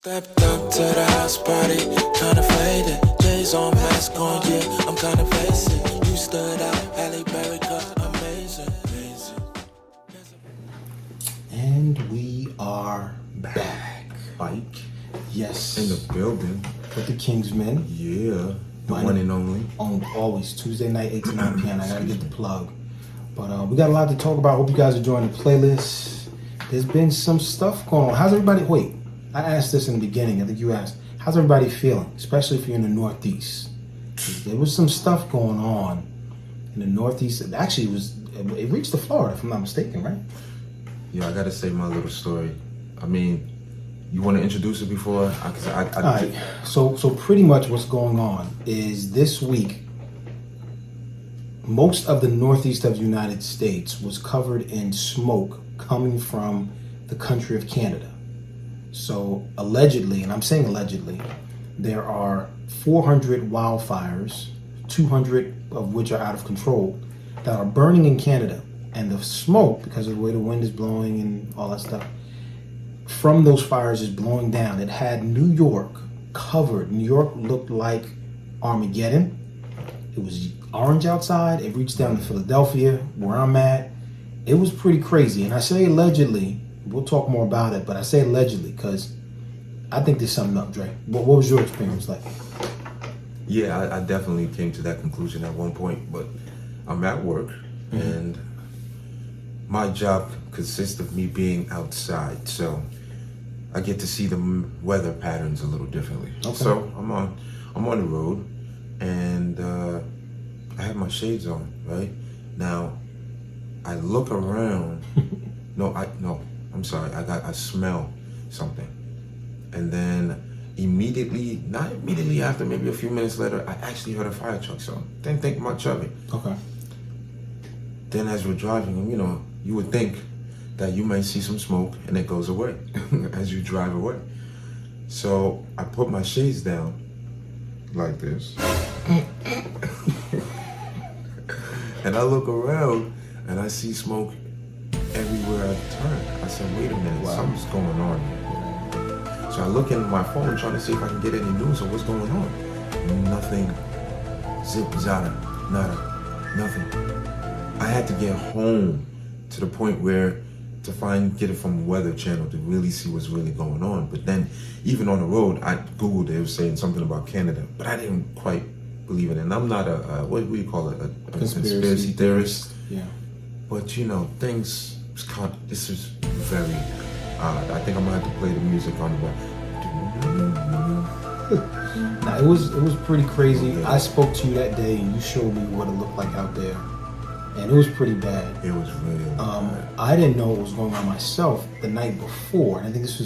Stepped up to the house party, kinda faded. J's on, mask on, yeah, I'm kinda basic. You stood out, Halle Berry cut, amazing. And we are back. Bike Yes. in the building. With the Kingsmen. Yeah. The one and only. On always Tuesday night, 8 to 9 p.m. I gotta get the plug. But we got a lot to talk about. Hope you guys are enjoying the playlist. There's been some stuff going on. How's everybody? Wait, I asked this in the beginning. I think you asked. How's everybody feeling? Especially if you're in the Northeast. There was some stuff going on in the Northeast. Actually, it reached to Florida, if I'm not mistaken, right? Yeah, I gotta say my little story. I mean, you want to introduce it before? All right. So pretty much what's going on is this week, most of the Northeast of the United States was covered in smoke coming from the country of Canada. So allegedly, and I'm saying allegedly, there are 400 wildfires, 200 of which are out of control, that are burning in Canada. And the smoke, because of the way the wind is blowing and all that stuff, from those fires is blowing down. It had New York covered. New York looked like Armageddon. It was orange outside. It reached down to Philadelphia, where I'm at. It was pretty crazy. And I say allegedly, we'll talk more about it, but I say allegedly because I think there's something up, Dre. What was your experience like? Yeah, I definitely came to that conclusion at one point, but I'm at work and my job consists of me being outside, so I get to see the weather patterns a little differently. Okay. So I'm on the road, and I have my shades on. Right now, I look around. I'm sorry. I smell something, and then not immediately after, maybe a few minutes later, I actually heard a fire truck. So didn't think much of it. Okay. Then as we're driving, you would think that you might see some smoke and it goes away as you drive away. So I put my shades down like this. And I look around and I see smoke everywhere I turn. I said, wait a minute, something's going on here. So I look in my phone trying to see if I can get any news of what's going on. Nothing. Zip, zada, nada, nothing. I had to get home to the point where get it from the Weather Channel to really see what's really going on. But then even on the road, I Googled it. It was saying something about Canada, but I didn't quite believe it. And I'm not what do you call it? A conspiracy theorist. Yeah. But things, this is very odd. I think I'm gonna have to play the music on the way. Now, it was pretty crazy. I spoke to you that day and you showed me what it looked like out there. And it was pretty bad. It was really bad. I didn't know what was going on myself the night before. And I think this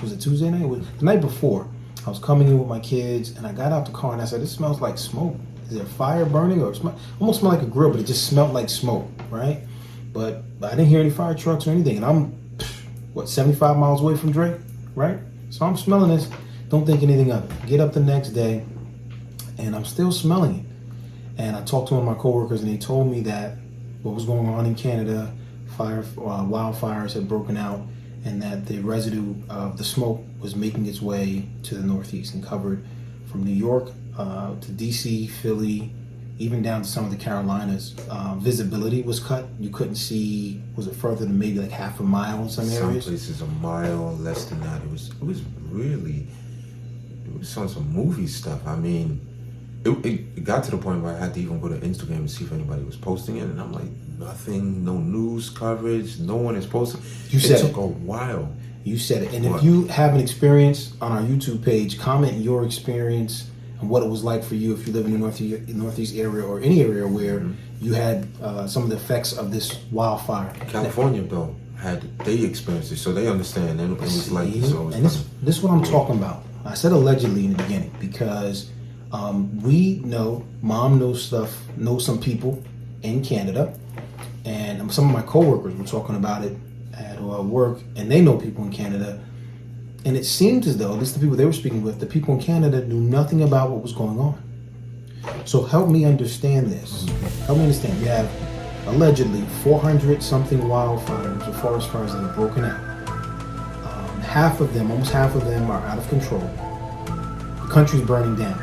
was it Tuesday night? It was the night before. I was coming in with my kids and I got out the car and I said, this smells like smoke. Is there fire burning? Or almost smelled like a grill, but it just smelled like smoke, right? But I didn't hear any fire trucks or anything. And I'm, 75 miles away from Drake, right? So I'm smelling this, don't think anything of it. Get up the next day and I'm still smelling it. And I talked to one of my coworkers, and they told me that what was going on in Canada, wildfires had broken out, and that the residue of the smoke was making its way to the Northeast and covered from New York to DC, Philly, even down to some of the Carolinas. Visibility was cut. You couldn't see, was it further than maybe like half a mile in some areas? Some places a mile, less than that. It was some movie stuff. I mean, it got to the point where I had to even go to Instagram and see if anybody was posting it, and I'm like, nothing, no news coverage, no one is posting. It took a while. You said it. And if you have an experience on our YouTube page, comment your experience and what it was like for you if you live in the Northeast area or any area where you had some of the effects of this wildfire. California, though, they experienced it, so they understand. And it was like this. And this is what I'm talking about. I said allegedly in the beginning because we know, Mom knows some people in Canada, and some of my coworkers were talking about it at work, and they know people in Canada, and it seemed as though, at least the people they were speaking with, the people in Canada knew nothing about what was going on. So help me understand this. Help me understand. You have allegedly 400 something wildfires or forest fires that have broken out. almost half of them are out of control. The country's burning down,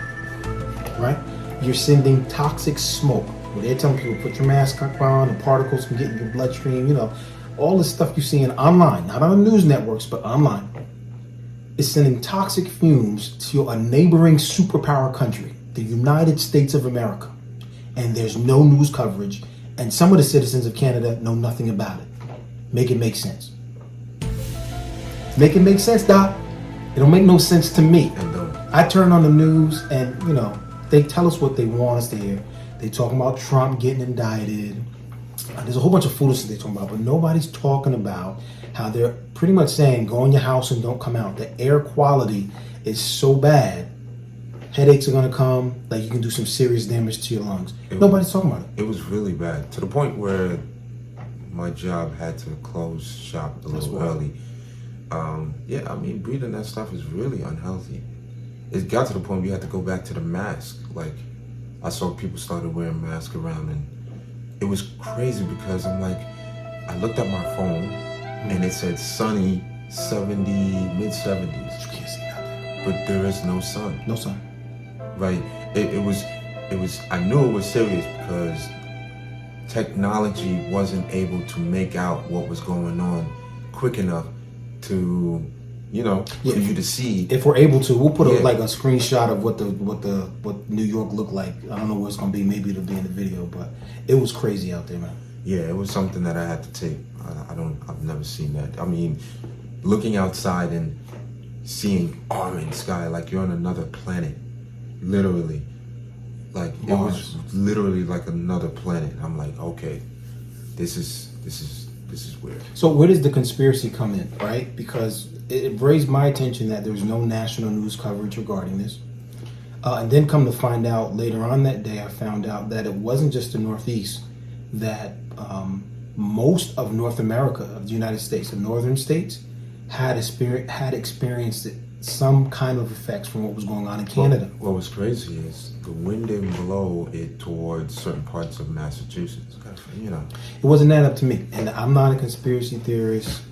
right? You're sending toxic smoke. Where they're telling people, put your mask on, the particles can get in your bloodstream, all the stuff you're seeing online, not on the news networks, but online. It's sending toxic fumes to a neighboring superpower country, the United States of America. And there's no news coverage, and some of the citizens of Canada know nothing about it. Make it make sense. Make it make sense, Doc. It don't make no sense to me. I turn on the news and, they tell us what they want us to hear. They talking about Trump getting indicted. There's a whole bunch of foolishness they're talking about, but nobody's talking about how they're pretty much saying, go in your house and don't come out. The air quality is so bad. Headaches are going to come, like you can do some serious damage to your lungs. Nobody's talking about it. It was really bad, to the point where my job had to close shop a little early. Breathing that stuff is really unhealthy. It got to the point where you had to go back to the mask. Like, I saw people started wearing masks around, and it was crazy because I'm like, I looked at my phone and it said sunny 70, mid 70s. You can't see that. But there is no sun. No sun. Right. It was, I knew it was serious because technology wasn't able to make out what was going on quick enough to, for you to see. If we're able to, we'll put a screenshot of what New York looked like. I don't know what it's gonna be. Maybe it'll be in the video, but it was crazy out there, man. Yeah, it was something that I had to take. I've never seen that. I mean, looking outside and seeing orange sky like you're on another planet, literally. Like Mars. It was literally like another planet. I'm like, okay, this is weird. So where does the conspiracy come in, right? Because it raised my attention that there's no national news coverage regarding this. And then come to find out later on that day, I found out that it wasn't just the Northeast, that most of North America, of the United States, the northern states, had experienced some kind of effects from what was going on in Canada. What was crazy is the wind didn't blow it towards certain parts of Massachusetts. It wasn't that up to me. And I'm not a conspiracy theorist.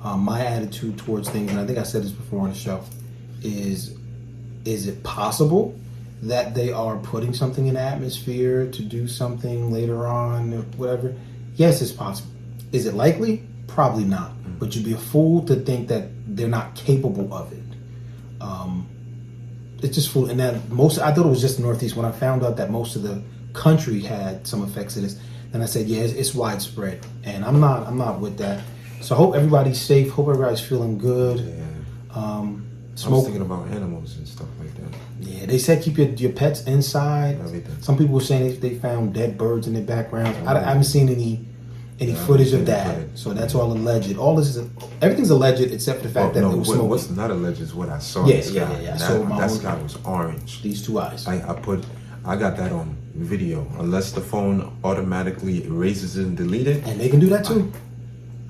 My attitude towards things, and I think I said this before on the show, is it possible that they are putting something in the atmosphere to do something later on or whatever? Yes, it's possible. Is it likely? Probably not. Mm-hmm. But you'd be a fool to think that they're not capable of it. It's just fool. And that I thought it was just the Northeast. When I found out that most of the country had some effects of this, then I said, yeah, it's widespread. And I'm not with that. So I hope everybody's safe. Hope everybody's feeling good. Yeah. I was thinking about animals and stuff like that. Yeah, they said keep your pets inside. Everything. Some people were saying they found dead birds in their background. I haven't seen any footage of that. So that's all alleged. All this is everything's alleged except for the fact that it was smoking. What's not alleged is what I saw. Yeah. That sky was orange. These two eyes. I got that on video. Unless the phone automatically erases it and deletes it. And they can do that too.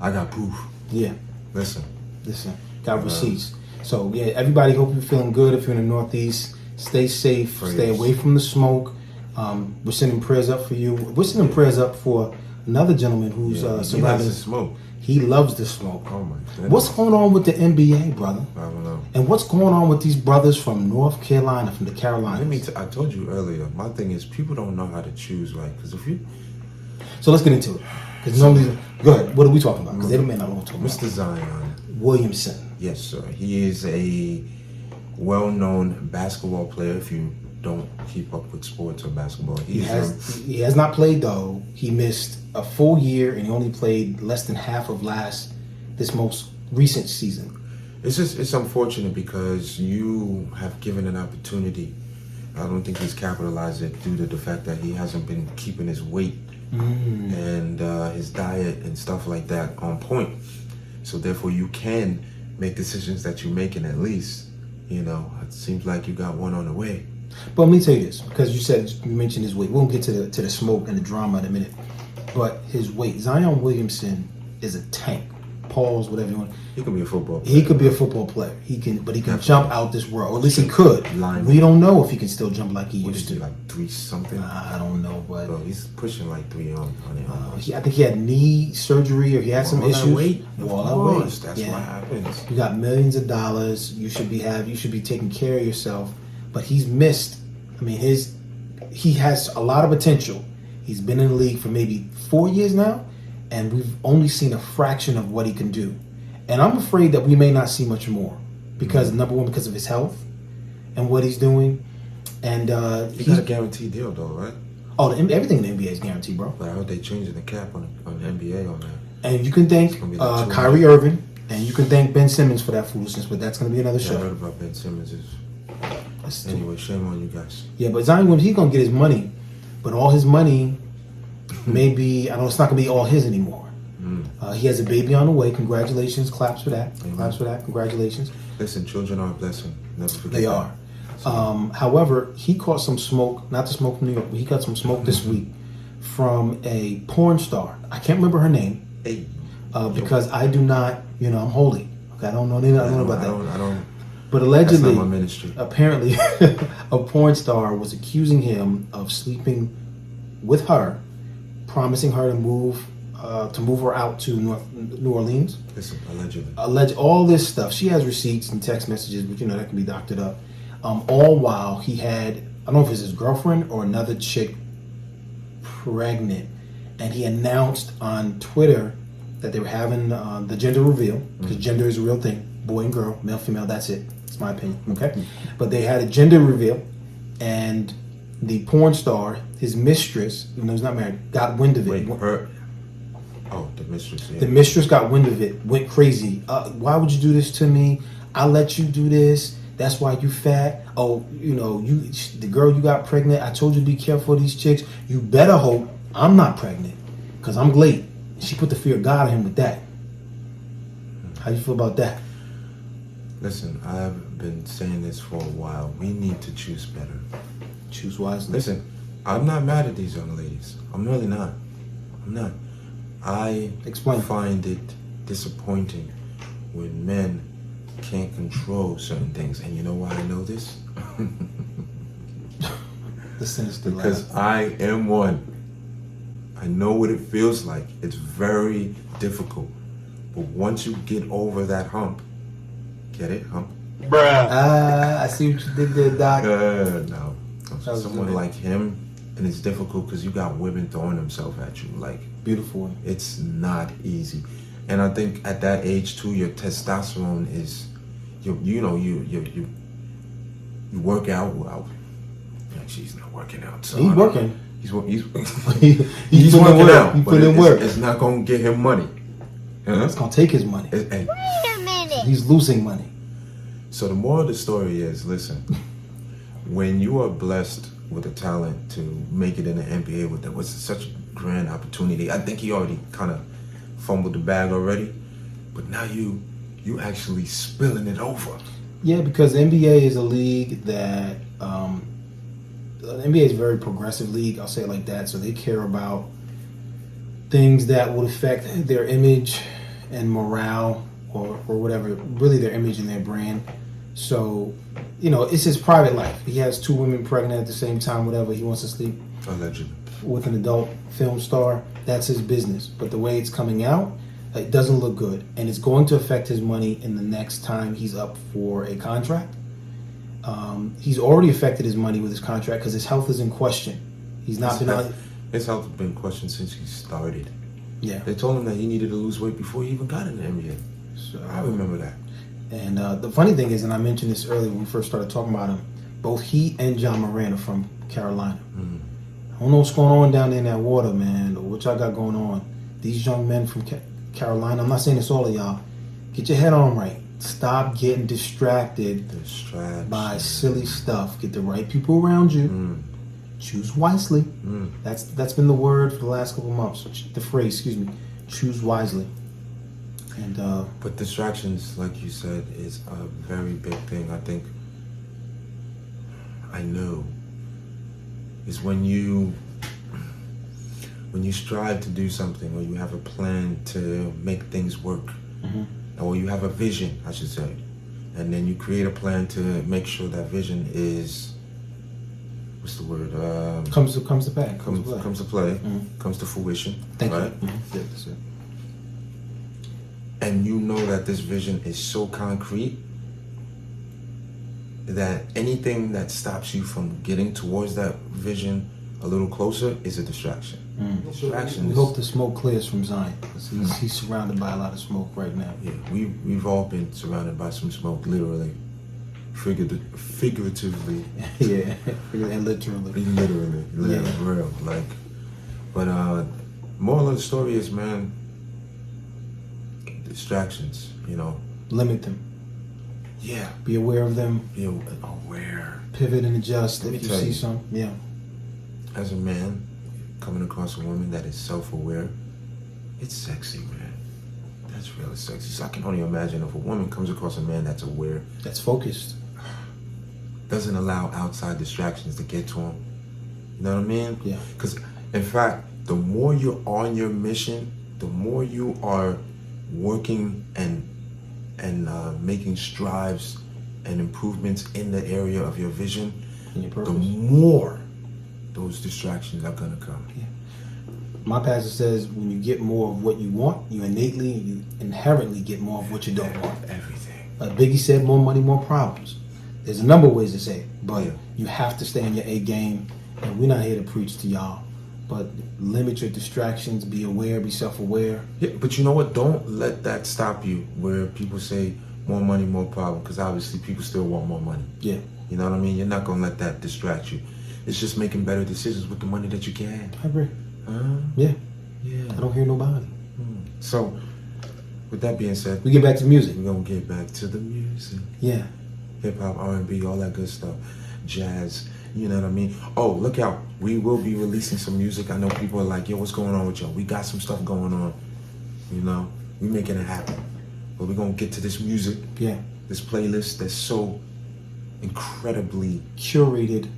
I got proof. Yeah. Listen. Got receipts. So yeah, everybody, hope you're feeling good. If you're in the Northeast, stay safe. Prayers. Stay away from the smoke. We're sending prayers up for you. We're sending prayers up for another gentleman who's surviving. He smoke. He loves the smoke. Oh my goodness. What's going on with the NBA, brother? I don't know. And what's going on with these brothers from North Carolina, from the Carolinas? I told you earlier, my thing is people don't know how to choose right. Because So let's get into it. Because normally, go ahead. What are we talking about? Because they may not know what we're talking about. Mr. Zion Williamson. Yes, sir. He is a well-known basketball player. If you don't keep up with sports or basketball, he has not played though. He missed a full year and he only played less than half of this most recent season. It's unfortunate because you have given an opportunity. I don't think he's capitalized it due to the fact that he hasn't been keeping his weight and his diet and stuff like that on point. So therefore you can make decisions that you're making at least. It seems like you got one on the way. But let me tell you this, because you mentioned his weight. We'll get to the smoke and the drama in a minute. But his weight, Zion Williamson is a tank. Pauls, whatever you want. He could be a football player. He could be a football player. He can jump out this world. Or at least he could. Lineman. We don't know if he can still jump like he used to. Like 3 something? I don't know, but Bro, he's pushing like 3 on it. I think he had knee surgery or he had some issues. Weight. That's That's what happens. You got millions of dollars. You should be taking care of yourself. But he's missed. I mean, he has a lot of potential. He's been in the league for maybe 4 years now, and we've only seen a fraction of what he can do. And I'm afraid that we may not see much more because number one, because of his health and what he's doing, and he got a guaranteed deal though, right? Oh, everything in the NBA is guaranteed, bro. But I heard they changing the cap on the NBA on that. And you can thank Kyrie Irving, and you can thank Ben Simmons for that foolishness, but that's going to be another show. I heard about Ben Simmons. Anyway, shame on you guys. Yeah, but Zion Williamson, he's going to get his money, but all his money maybe, I know it's not going to be all his anymore. He has a baby on the way. Congratulations. Claps for that. Amen. Claps for that. Congratulations. Listen, children are a blessing. Never forget They that. are. However, he caught some smoke, not the smoke from New York, but he got some smoke this week from a porn star. I can't remember her name because I do not, I'm holy. Okay, I don't know anything about that. I don't. But allegedly, that's not my ministry. Apparently, a porn star was accusing him of sleeping with her, promising her to move her out to New Orleans. Listen, allegedly. All this stuff. She has receipts and text messages, but that can be doctored up. All while he had, I don't know if it's his girlfriend or another chick pregnant, and he announced on Twitter that they were having the gender reveal, because gender is a real thing. Boy and girl, male, female, that's it. It's my opinion, okay? But they had a gender reveal, and the porn star, his mistress, even though he's not married, got wind of it. The mistress, yeah. The mistress got wind of it, went crazy. Why would you do this to me? I let you do this. That's why you fat. Oh, the girl you got pregnant, I told you to be careful of these chicks. You better hope I'm not pregnant, because I'm late. She put the fear of God in him with that. How do you feel about that? Listen, I've been saying this for a while. We need to choose better. Choose wisely. Listen, I'm not mad at these young ladies. I'm really not. I'm not. I find it disappointing when men can't control certain things. And you know why I know this? The sinister laugh. Because I am one. I know what it feels like. It's very difficult. But once you get over that hump, get it? Hump? Bruh. I see what you did there, Doc. No. Someone like him, and it's difficult because you got women throwing themselves at you. Like, beautiful. It's not easy. And I think at that age too, your testosterone is, you work out well. Actually, he's not working out. So he's working. He's working out. He put in work. It's not going to get him money. It's going to take his money. Wait a minute. He's losing money. So the moral of the story is, listen, when you are blessed with a talent to make it in the NBA with that was such a grand opportunity. I think he already kind of fumbled the bag already, but now you actually spilling it over. Yeah, because the NBA is a league that the NBA is a very progressive league. I'll say it like that. So they care about things that would affect their image and morale, or whatever, really their image and their brand. So, it's his private life. He has 2 women pregnant at the same time, whatever. He wants to sleep Allegedly with an adult film star. That's his business. But the way it's coming out, it doesn't look good. And it's going to affect his money in the next time he's up for a contract. He's already affected his money with his contract because his health is in question. He's not been on. His health has been questioned since he started. Yeah. They told him that he needed to lose weight before he even got in the NBA. So I remember that. And the funny thing is, and I mentioned this earlier when we first started talking about him, both he and John Moran are from Carolina. I don't know what's going on down there in that water, man, or what y'all got going on. These young men from Carolina, I'm not saying it's all of y'all. Get your head on right. Stop getting distracted by silly stuff. Get the right people around you. Choose wisely. That's been the word for the last couple months. The phrase, choose wisely. And but distractions, like you said, is a very big thing. I know is when you strive to do something, or you have a plan to make things work, or you have a vision, I should say, and then you create a plan to make sure that vision is, what's the word? Comes to pass. Comes to play. Comes to fruition. Thank right? you. Yeah, that's it. And you know that this vision is so concrete that anything that stops you from getting towards that vision a little closer is a distraction. We hope the smoke clears from Zion, because he's surrounded by a lot of smoke right now. Yeah, we've all been surrounded by some smoke, literally, figuratively. Yeah, and literally. Literally, real. Like, but moral of the story is, man, distractions. Limit them. Yeah. Be aware of them. Be aware. Pivot and adjust if you see some. Yeah. As a man, coming across a woman that is self-aware, it's sexy, man. That's really sexy. So I can only imagine if a woman comes across a man that's aware, that's focused, doesn't allow outside distractions to get to him. You know what I mean? Yeah. Because, in fact, the more you're on your mission, the more you are working and making strides and improvements in the area of your vision, the more those distractions are gonna come. Yeah. My pastor says when you get more of what you want, you inherently get more of what you don't want. Everything. Biggie said, more money, more problems. There's a number of ways to say it, but you have to stay on your A game. And we're not here to preach to y'all, but limit your distractions, be aware, be self-aware. Yeah, but you know what? Don't let that stop you where people say more money, more problem, because obviously people still want more money. Yeah. You know what I mean? You're not going to let that distract you. It's just making better decisions with the money that you can. I agree. Yeah. I don't hear nobody. So, with that being said, we get back to music. We're going to get back to the music. Yeah. Hip-hop, R&B, all that good stuff. Jazz, you know what I mean? Oh, look out. We will be releasing some music. I know people are like, yo, what's going on with y'all? We got some stuff going on. We making it happen. But we're going to get to this music. Yeah. This playlist that's so incredibly curated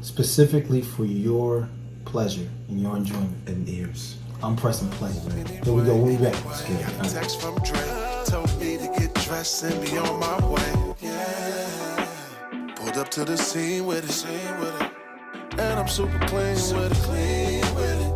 specifically for your pleasure and your enjoyment. And ears. I'm pressing play. Here we go. We'll be back. Let's get it. Text from Drake told me to get dressed and be on my way. Yeah. Pulled up to the scene with it. And I'm super clean with it.